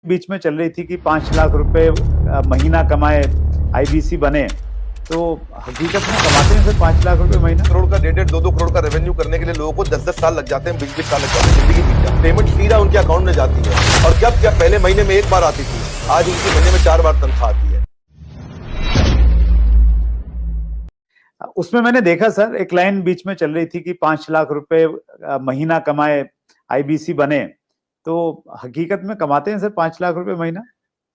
बीच में चल रही थी कि 5 लाख रुपए महीना कमाए, आईबीसी बने, तो हकीकत में कमाते हैं सिर्फ 5 लाख रुपए महीना। करोड़ का 1.5 2 करोड़ का रेवेन्यू करने के लिए लोगों को 10 साल लग जाते हैं, 20 साल लग जाते हैं, जिंदगी बीत जाती है। पेमेंट सीधा उनके अकाउंट में जाती है। और क्या पहले महीने में एक बार आती थी, आज उनके महीने में 4 बार तनख्वाह आती है। उसमें मैंने देखा सर, एक लाइन बीच में चल रही थी कि 5 लाख रुपए महीना कमाए, आईबीसी बने, तो हकीकत में कमाते हैं सिर्फ 5 लाख रुपए महीना।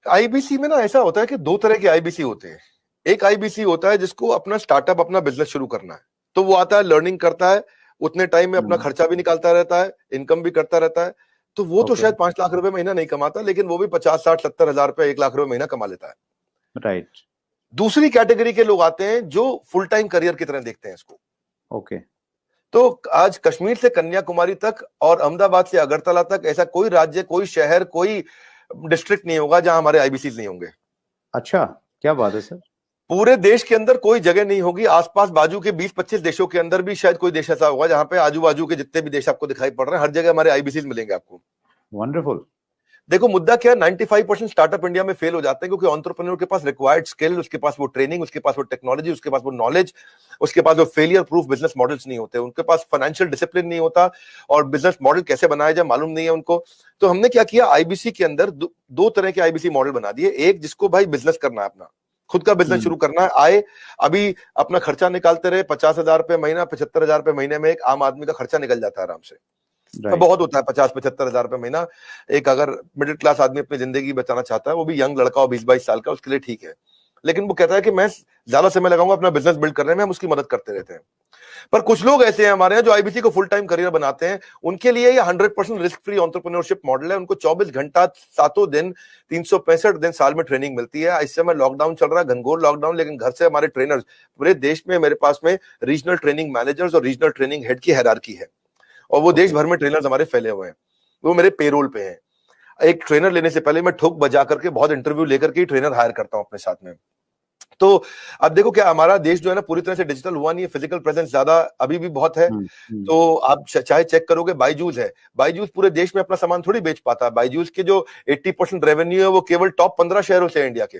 आईबीसी में ना ऐसा होता है कि 2 तरह के आईबीसी होते हैं। एक आईबीसी होता है जिसको अपना स्टार्टअप, अपना बिजनेस शुरू करना है, तो वो आता है, लर्निंग करता है, उतने टाइम में अपना खर्चा भी निकालता रहता है, इनकम भी करता रहता है, तो वो तो शायद 5 लाख रुपए महीना नहीं कमाता, लेकिन वो भी 50 60 70 हजार रुपए, 1 लाख रुपए महीना कमा लेता है। राइट। दूसरी कैटेगरी के लोग आते हैं जो फुल टाइम करियर की तरह देखते हैं इसको। ओके। तो आज कश्मीर से कन्याकुमारी तक और अहमदाबाद से अगरतला तक ऐसा कोई राज्य, कोई शहर, कोई डिस्ट्रिक्ट नहीं होगा जहां हमारे आईबीसी नहीं होंगे। अच्छा, क्या बात है सर। पूरे देश के अंदर कोई जगह नहीं होगी, आसपास बाजू के 20-25 देशों के अंदर भी शायद कोई देश ऐसा होगा जहां पे आजू बाजू के जितने भी देश आपको दिखाई पड़ रहे हैं, हर जगह हमारे आईबीसी मिलेंगे आपको। वंडरफुल। देखो मुद्दा क्या है, 95% स्टार्टअप इंडिया में फेल हो जाते हैं क्योंकि एंटरप्रेन्योर के पास रिक्वायर्ड स्किल, उसके पास वो ट्रेनिंग, उसके पास वो टेक्नोलॉजी, उसके पास वो नॉलेज, उसके पास वो फेलियर प्रूफ बिजनेस मॉडल्स नहीं होते, उनके पास फाइनेंशियल डिसिप्लिन नहीं होता और बिजनेस मॉडल कैसे बनाया जाए मालूम नहीं है उनको। तो हमने क्या किया, आईबीसी के अंदर दो तरह के आईबीसी मॉडल बना दिए। एक जिसको भाई बिजनेस करना है, अपना खुद का बिजनेस शुरू करना है, आए अभी अपना खर्चा निकालते रहे, 50,000 रुपए महीना, 75,000 रुपए महीने में एक आम आदमी का खर्चा निकल जाता है आराम से। तो बहुत होता है 50-75 हजार रुपए महीना। एक अगर मिडिल क्लास आदमी अपनी जिंदगी बचाना चाहता है, वो भी यंग लड़का हो 20-22 साल का, उसके लिए ठीक है। लेकिन वो कहता है कि मैं ज्यादा समय लगाऊंगा अपना बिजनेस बिल्ड करने में, हम उसकी मदद करते रहते हैं। पर कुछ लोग ऐसे हैं हमारे यहाँ जो आईबीसी को फुल टाइम करियर बनाते हैं, उनके लिए ये 100% रिस्क फ्री एंटरप्रेन्योरशिप मॉडल है। उनको 24 घंटा 7 दिन 365 दिन साल में ट्रेनिंग मिलती है। इस समय लॉकडाउन चल रहा है, घनघोर लॉकडाउन, लेकिन घर से हमारे ट्रेनर्स पूरे देश में, मेरे पास में रीजनल ट्रेनिंग मैनेजर्स और रीजनल ट्रेनिंग हेड की हायरार्की है और वो देश भर में ट्रेनर्स हमारे फैले हुए हैं, वो मेरे पेरोल पे हैं। एक ट्रेनर लेने से पहले मैं ठोक बजा करके बहुत इंटरव्यू लेकर के ट्रेनर हायर करता हूं अपने साथ में। तो अब देखो क्या हमारा देश जो है ना पूरी तरह से डिजिटल हुआ नहीं है, फिजिकल प्रेजेंस ज्यादा अभी भी बहुत है। तो आप चाहे चेक करोगे, बायजूस है, बायजूस पूरे देश में अपना सामान थोड़ी बेच पाता है। बायजूस के जो 80% रेवेन्यू है वो केवल टॉप 15 शहरों से है इंडिया के।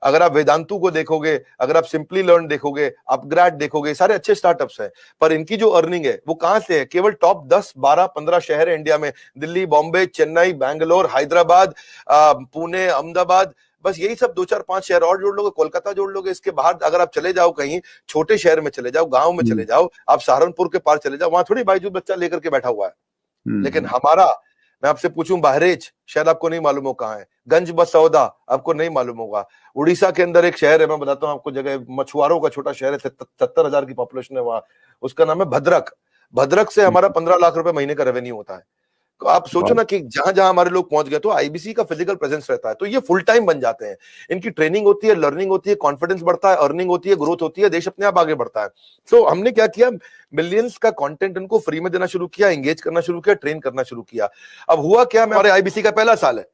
अगर आप वेदांतु को देखोगे, अगर आप सिंपली लर्न देखोगे, अपग्रेड देखोगे, सारे अच्छे स्टार्टअप्स हैं, पर इनकी जो अर्निंग है वो कहां से है, केवल टॉप 10 12 15 शहर है इंडिया में, दिल्ली, बॉम्बे, चेन्नई, बैंगलोर, हैदराबाद, पुणे, अहमदाबाद, बस यही सब 2 4 5 शहर और जोड़ लोगे, कोलकाता जोड़ लोगे। इसके बाहर अगर आप चले जाओ, कहीं छोटे शहर में चले जाओ, गांव में चले जाओ, आप सहारनपुर के पार चले जाओ, वहां थोड़ी बायजूस बच्चा लेकर के बैठा हुआ है। लेकिन हमारा, मैं आपसे पूछूं, बहरेच शायद आपको नहीं मालूम हो कहां है, गंज बसौदा आपको नहीं मालूम होगा, उड़ीसा के अंदर एक शहर है, मैं बताता हूं आपको जगह, मछुआरों का छोटा शहर है, 70,000 की पॉपुलेशन है वहां, उसका नाम है भद्रक। भद्रक से हमारा 15 लाख रुपए महीने का रेवेन्यू होता है। तो आप सोचो ना कि जहां जहां हमारे लोग पहुंच गए, तो आईबीसी का फिजिकल प्रेजेंस रहता है, तो ये फुल टाइम बन जाते हैं। इनकी ट्रेनिंग होती है, लर्निंग होती है, कॉन्फिडेंस बढ़ता है, अर्निंग होती है, ग्रोथ होती है, देश अपने आप आगे बढ़ता है। तो हमने क्या किया, मिलियंस का कंटेंट इनको फ्री में देना शुरू किया, एंगेज करना शुरू किया, ट्रेन करना शुरू किया। अब हुआ क्या, हमारे आईबीसी का पहला साल है,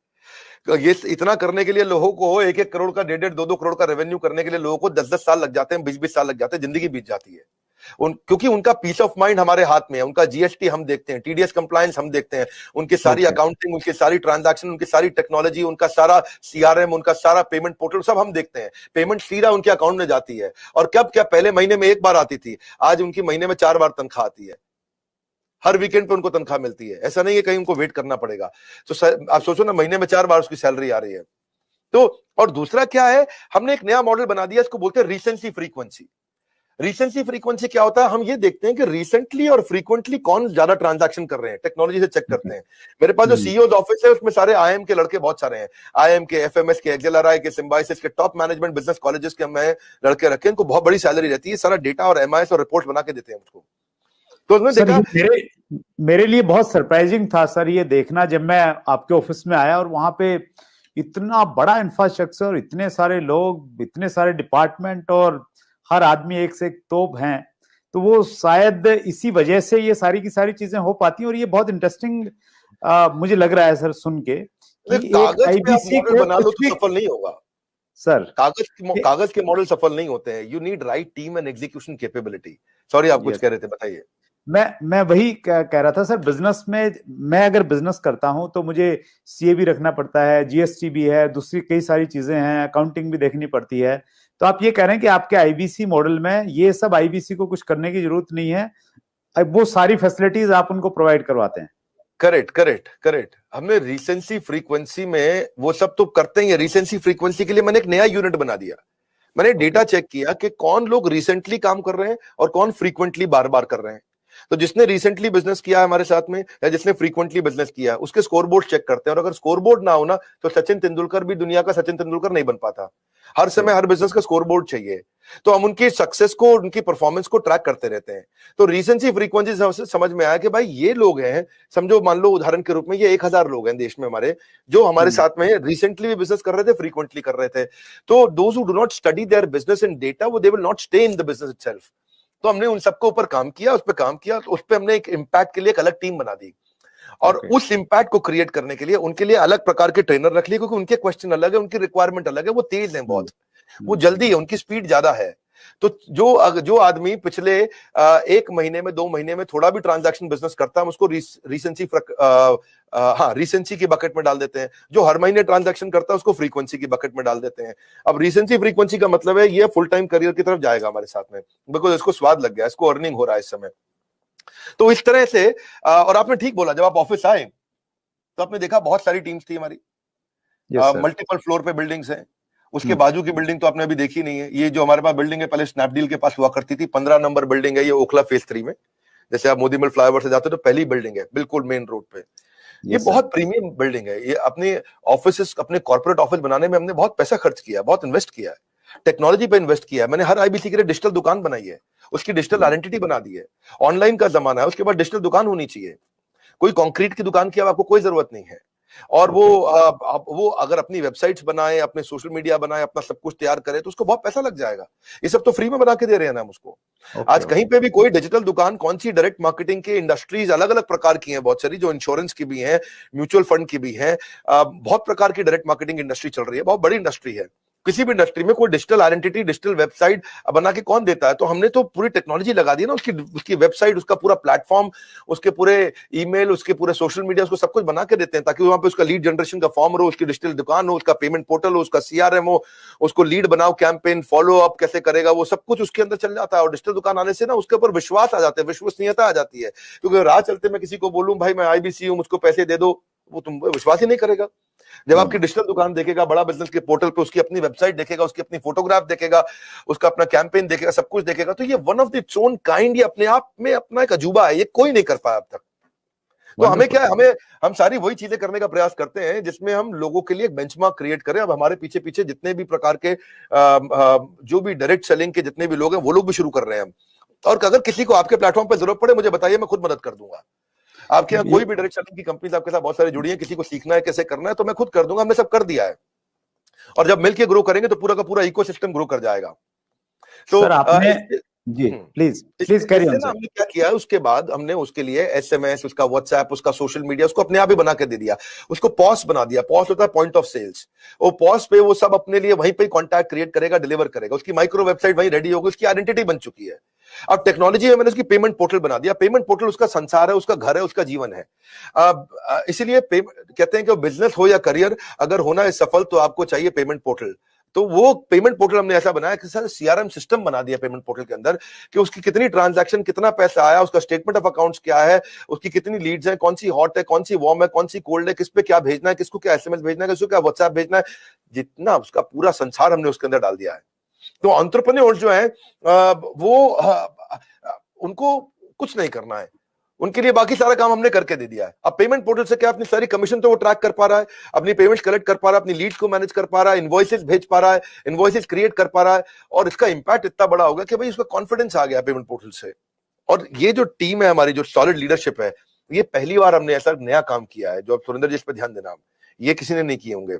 ये इतना करने के लिए लोगों को 1-1 करोड़ का, 1.5 2 करोड़ का रेवेन्यू करने के लिए लोगों को 10-10 साल लग जाते हैं, 20-20 साल लग जाते हैं, जिंदगी बीत जाती है। क्योंकि उनका पीस ऑफ माइंड हमारे हाथ में है, उनका जीएसटी हम देखते हैं, टीडीएस कंप्लायंस हम देखते हैं, उनकी सारी अकाउंटिंग, उनकी सारी ट्रांजैक्शन, उनकी सारी टेक्नोलॉजी, उनका सारा सीआरएम, उनका सारा पेमेंट पोर्टल सब हम देखते हैं। पेमेंट सीधा उनके अकाउंट में जाती है। और कब क्या, पहले महीने में एक बार आती थी, आज उनकी महीने में 4 बार तनख्वाह आती है। हर वीकेंड पे उनको तनख्वाह मिलती है, ऐसा नहीं है कहीं उनको वेट करना पड़ेगा। तो आप सोचो ना, महीने में 4 बार उसकी सैलरी आ रही है। तो और दूसरा क्या है, हमने एक नया मॉडल बना दिया, इसको बोलते हैं रीसेंसी फ्रीक्वेंसी। रीसेंसी फ्रीक्वेंसी क्या होता है, हम ये देखते हैं कि रिसेंटली और फ्रीक्वेंटली कौन ज्यादा ट्रांजैक्शन कर रहे हैं, टेक्नोलॉजी से चेक करते हैं। मेरे पास जो सीईओ ऑफिस है उसमें सारे आईएम के लड़के बहुत सारे हैं, आईएम के, एफएमएस के, एक्सेलआरआई के, सिम्बायोसिस के, टॉप मैनेजमेंट बिजनेस कॉलेजेस के मैं लड़के रखे, इनको बहुत बड़ी सैलरी रहती है, सारा डेटा और एमआईएस और रिपोर्ट बना के देते हैं मुझको। तो उसमें देखा, मेरे लिए बहुत सरप्राइजिंग था सर ये देखना, जब मैं आपके ऑफिस में आया और वहां पे इतना बड़ा इंफ्रास्ट्रक्चर, इतने सारे लोग, इतने सारे डिपार्टमेंट और हर आदमी एक से एक तोप हैं, तो वो शायद इसी वजह से ये सारी की सारी चीजें हो पाती हैं। और ये बहुत इंटरेस्टिंग मुझे लग रहा है सर सुन के कि कागज पे मॉडल बना लो तो सफल नहीं होगा सर। कागज के मॉडल सफल नहीं होते हैं। You need right team and execution capability. Sorry, आप कुछ कह रहे थे, बताइए। मैं वही कह रहा था सर, बिजनेस में मैं अगर बिजनेस करता हूं तो मुझे सीए भी रखना पड़ता है, जीएसटी भी है, दूसरी कई सारी चीजें हैं, अकाउंटिंग भी देखनी पड़ती है। तो आप ये कह रहे हैं कि आपके आईबीसी मॉडल में ये सब आईबीसी को कुछ करने की जरूरत नहीं है, अब वो सारी फैसिलिटीज आप उनको प्रोवाइड करवाते हैं? Correct correct correct. हमने रिसेंसी फ्रीक्वेंसी में वो सब तो करते ही है। रिसेंसी फ्रीक्वेंसी के लिए मैंने एक नया यूनिट बना दिया। मैंने डेटा चेक किया कि कौन लोग रिसेंटली काम कर रहे हैं और कौन फ्रीक्वेंटली बार बार कर रहे हैं। तो जिसने रिसेंटली बिजनेस किया है हमारे साथ में या जिसने फ्रीक्वेंटली बिजनेस किया है, उसके स्कोरबोर्ड चेक करते हैं। और अगर स्कोरबोर्ड ना हो ना तो सचिन तेंदुलकर भी दुनिया का सचिन तेंदुलकर नहीं बन पाता। हर समय हर बिजनेस का स्कोरबोर्ड चाहिए। तो हम उनकी सक्सेस को, उनकी परफॉर्मेंस को ट्रैक करते रहते हैं। तो रिसेंसी फ्रीक्वेंसी से समझ में आया कि भाई ये लोग हैं, समझो मान लो उदाहरण के रूप में ये 1000 लोग हैं देश में हमारे, जो हमारे साथ में रिसेंटली भी बिजनेस कर रहे थे, फ्रीक्वेंटली कर रहे थे। तो those who do not study their business in data, वो they will not stay in the business itself. तो हमने उन सबके ऊपर काम किया, उस पर काम किया, तो उस पर हमने एक इम्पैक्ट के लिए एक अलग टीम बना दी। और उस इम्पैक्ट को क्रिएट करने के लिए उनके लिए अलग प्रकार के ट्रेनर रख लिए, क्योंकि उनके क्वेश्चन अलग है, उनकी रिक्वायरमेंट अलग है। वो तेज है बहुत, वो जल्दी है, उनकी स्पीड ज्यादा है। तो जो आदमी पिछले 1 महीने में 2 महीने में थोड़ा भी ट्रांजैक्शन बिजनेस करता है, हम उसको रिसेंसी की बकेट में डाल देते हैं। जो हर महीने ट्रांजैक्शन करता है उसको फ्रीक्वेंसी की बकेट में डाल देते हैं। अब रिसेंसी फ्रीक्वेंसी का मतलब है ये फुल टाइम करियर की तरफ जाएगा हमारे साथ में, बिकॉज इसको स्वाद लग गया, इसको अर्निंग हो रहा है इस समय। तो इस तरह से और आपने ठीक बोला, जब आप ऑफिस आए तो आपने देखा बहुत सारी टीम्स थी हमारी, मल्टीपल फ्लोर पे बिल्डिंग्स हैं। उसके बाजू की बिल्डिंग तो आपने अभी देखी नहीं है। ये जो हमारे पास बिल्डिंग है पहले स्नैपडील के पास हुआ करती थी, 15 नंबर बिल्डिंग है, ये ओखला फेज 3 में। जैसे आप मोदी मिल फ्लाईओवर से जाते हो तो पहली बिल्डिंग है बिल्कुल मेन रोड पे। ये बहुत प्रीमियम बिल्डिंग है। ये अपने ऑफिस, अपने कॉर्पोरेट ऑफिस बनाने में हमने बहुत पैसा खर्च किया, बहुत इन्वेस्ट किया है, टेक्नोलॉजी पे इन्वेस्ट किया है। मैंने हर आईबीसी के लिए डिजिटल दुकान बनाई है, उसकी डिजिटल आइडेंटिटी बना दी है। ऑनलाइन का जमाना है, उसके बाद डिजिटल दुकान होनी चाहिए। कोई कंक्रीट की दुकान की अब आपको कोई जरूरत नहीं है। और वो अगर अपनी वेबसाइट्स बनाए, अपने सोशल मीडिया बनाए, अपना सब कुछ तैयार करे तो उसको बहुत पैसा लग जाएगा। ये सब तो फ्री में बना के दे रहे हैं ना हम उसको। आज कहीं पे भी कोई डिजिटल दुकान, कौन सी डायरेक्ट मार्केटिंग के इंडस्ट्रीज अलग अलग प्रकार की हैं, बहुत सारी, जो इंश्योरेंस की भी हैं, म्यूचुअल फंड की भी हैं, बहुत प्रकार की डायरेक्ट मार्केटिंग इंडस्ट्री चल रही है, बहुत बड़ी इंडस्ट्री है। किसी भी इंडस्ट्री में कोई डिजिटल आइडेंटिटी, डिजिटल वेबसाइट बना के कौन देता है? तो हमने तो पूरी टेक्नोलॉजी लगा दी ना, उसकी वेबसाइट, उसका पूरा प्लेटफॉर्म, उसके पूरे ईमेल, उसके पूरे सोशल मीडिया, उसको सब कुछ बना के देते हैं, ताकि वहां पे उसका लीड जनरेशन का फॉर्म हो, उसकी डिजिटल दुकान हो, उसका पेमेंट पोर्टल हो, उसका सीआरएम हो, उसको लीड बनाओ, कैंपेन फॉलो अप कैसे करेगा, वो सब कुछ उसके अंदर चल जाता है। और डिजिटल दुकान आने से ना उसके ऊपर विश्वास आ जाता है, विश्वसनीयता आ जाती है। क्योंकि राह चलते मैं किसी को बोलूं भाई मैं आईबीसी हूं, मुझको पैसे दे दो, वो तुम विश्वास ही नहीं करेगा। जब आपकी डिजिटल दुकान देखेगा, बड़ा बिजनेस के पोर्टल पे उसकी अपनी वेबसाइट देखेगा, उसकी अपनी फोटोग्राफ देखेगा, उसका अपना कैंपेन देखेगा, सब कुछ देखेगा, तो ये one of the its own kind, ये अपने आप में अपना एक अजूबा है, ये कोई नहीं कर पाया अब तक। तो हमें क्या है, हम सारी वही चीजें करने का प्रयास करते हैं जिसमें हम लोगों के लिए एक बेंचमार्क क्रिएट करें। अब हमारे पीछे पीछे जितने भी प्रकार के जो भी डायरेक्ट सेलिंग के जितने भी लोग हैं, वो लोग भी शुरू कर रहे हैं हम। और अगर किसी को आपके प्लेटफॉर्म पर जरूरत पड़े, मुझे बताइए, मैं खुद मदद कर दूंगा। आपके यहाँ कोई भी डायरेक्ट सेलिंग की कंपनी आपके साथ बहुत सारी जुड़ी है, किसी को सीखना है कैसे करना है, तो मैं खुद कर दूंगा, हमने सब कर दिया है। और जब मिलके ग्रो करेंगे तो पूरा का पूरा इकोसिस्टम ग्रो कर जाएगा। तो सर आपने जी प्लीज कैरी ऑन सर। हमने क्या किया है, उसके बाद हमने उसके लिए एसएमएस, उसका व्हाट्सएप, उसका सोशल मीडिया, उसको अपने आप ही बना के दे दिया। उसको पॉस बना दिया। पॉस होता है पॉइंट ऑफ सेल्स। वो पॉस पे वो सब अपने लिए वहीं पे कॉन्टैक्ट क्रिएट करेगा, डिलीवर करेगा। उसकी माइक्रो वेबसाइट वहीं रेडी होगी, उसकी आइडेंटिटी बन चुकी है। अब टेक्नोलॉजी में मैंने उसकी पेमेंट पोर्टल बना दिया। पेमेंट पोर्टल उसका संसार है, उसका घर है, उसका जीवन है। इसीलिए कहते हैं कि बिजनेस हो या करियर, अगर होना है सफल तो आपको चाहिए पेमेंट पोर्टल। तो वो पेमेंट पोर्टल हमने ऐसा बनाया कि सर सीआरएम सिस्टम बना दिया पेमेंट पोर्टल के अंदर, कि उसकी कितनी ट्रांजैक्शन, कितना पैसा आया, उसका स्टेटमेंट ऑफ अकाउंट्स क्या है, उसकी कितनी लीड्स हैं, कौन सी हॉट है, कौन सी वार्म है, कौन सी कोल्ड है, किस पे क्या भेजना है, किसको क्या एसएमएस भेजना है, किसको क्या व्हाट्सएप भेजना है, जितना उसका पूरा संसार हमने उसके अंदर डाल दिया है। तो एंटरप्रेन्योर्स जो है उनको कुछ नहीं करना है, उनके लिए बाकी सारा काम हमने करके दे दिया है। अब पेमेंट पोर्टल से क्या, अपनी सारी कमीशन तो वो ट्रैक कर पा रहा है, अपनी पेमेंट्स कलेक्ट कर पा रहा है, अपनी लीड्स को मैनेज कर पा रहा है, इनवॉइसेस भेज पा रहा है, इनवॉइसेस क्रिएट कर पा रहा है। और इसका इंपैक्ट इतना बड़ा होगा कि भाई उसका कॉन्फिडेंस आ गया पेमेंट पोर्टल से। और ये जो टीम है हमारी, जो सॉलिड लीडरशिप है, ये पहली बार हमने ऐसा नया काम किया है। जो अब सुरेंद्र जी इस पर ध्यान देना, ये किसी ने नहीं किए होंगे।